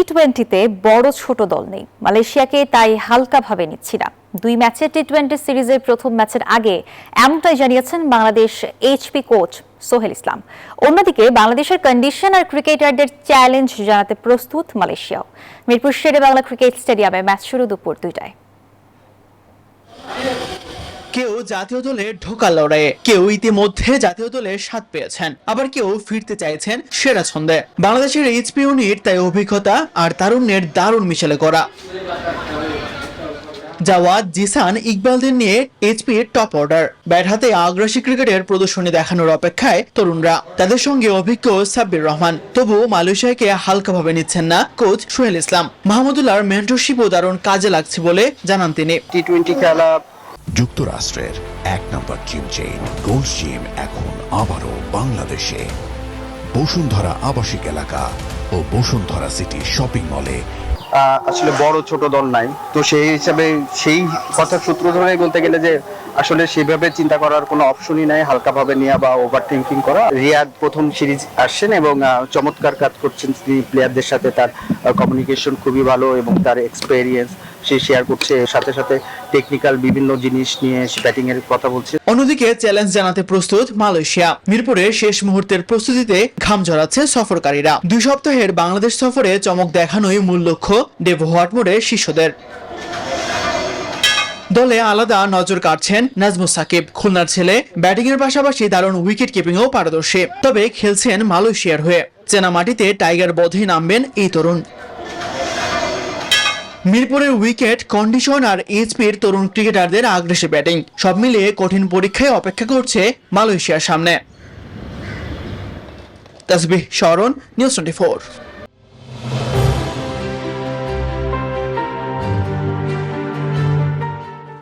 টি-20তে বড় ছোট দল নেই, মালয়েশিয়াকে তাই হালকাভাবে নিচ্ছি না। 2 ম্যাচের টি-20 সিরিজের প্রথম ম্যাচের আগে এমনটাই জানিয়েছেন বাংলাদেশ এইচপি কোচ সোহেল ইসলাম। অন্যদিকে বাংলাদেশের কন্ডিশন আর ক্রিকেটারদের চ্যালেঞ্জ জানাতে প্রস্তুত মালয়েশিয়াও। মিরপুর শেরে বাংলা ক্রিকেট স্টেডিয়ামে ম্যাচ শুরু দুপুর 2টায়। কেউ জাতীয় দলে ঢোকার লড়াইয়ে, কেউ ইতিমধ্যে জাতীয় দলে স্বাদ পেয়েছেন, আবার কেউ ফিরতে চাইছেন সেরা ছন্দে। বাংলাদেশের এইচপি ইউনিট তাই অভিজ্ঞতা আর তারুণ্যের দারুণ মিশেলে করা। জাওয়াদ, জিসান, ইকবালদের নিয়ে এইচপির টপ অর্ডার। ব্যাট হাতে আগ্রাসী ক্রিকেটের প্রদর্শনী দেখানোর অপেক্ষায় তরুণরা, তাদের সঙ্গে অভিজ্ঞ সাব্বির রহমান। তবুও মালয়েশিয়াকে হালকাভাবে নিচ্ছেন না কোচ সোহেল ইসলাম। মাহমুদুল্লাহর মেন্টরশিপও দারুণ কাজে লাগছে বলে জানান তিনি। টি-20 খেলা যুক্তরাষ্ট্রের 1 নম্বর জিম চেইন গোল্ড জিম এখন আবারও বাংলাদেশে। বসুন্ধরা আবাসিক এলাকা ও বসুন্ধরা সিটি শপিং মলে আসলে বড় ছোট দল নাই, তো সেই হিসাবে সেই কথা সূত্র ধরে বলতে গেলে যে আসলে সেভাবে চিন্তা করার কোনো অপশনই নাই, হালকাভাবে নেওয়া বা ওভার থিঙ্কিং করা। রিয়াদ প্রথম সিরিজ আসছেন এবং চমৎকার কাজ করছেন তিনি, প্লেয়ারদের সাথে তার কমিউনিকেশন খুবই ভালো এবং তার এক্সপেরিয়েন্স সে শেয়ার করছে, সাথে সাথে টেকনিক্যাল বিভিন্ন জিনিস নিয়ে ব্যাটিং এর কথা বলছে। অন্যদিকে চ্যালেঞ্জ জানাতে প্রস্তুত মালয়েশিয়া। মিরপুরে শেষ মুহূর্তের প্রস্তুতিতে ঘাম ঝরাচ্ছে সফরকারীরা। 2 সপ্তাহের বাংলাদেশ সফরে চমক দেখানোই মূল লক্ষ্য ডেভ হোয়াটমোরের শিষ্যদের। দলে আলাদা নজর কাটছেন নাজমুস সাকিব। খুলনার ছেলে, ব্যাটিং এর পাশাপাশি দারুণ উইকেট কিপিংও পারদর্শী। তবে খেলছেন মালয়েশিয়ার হয়ে। চেনা মাটিতে টাইগার বধে নামবেন এই তরুণ। মিরপুরের উইকেট, কন্ডিশন আর এইচপির তরুণ ক্রিকেটারদের আগ্রাসী ব্যাটিং, সব মিলিয়ে কঠিন পরীক্ষায় অপেক্ষা করছে মালয়েশিয়ার সামনে। তাসবিহ শরণ, নিউজ 24।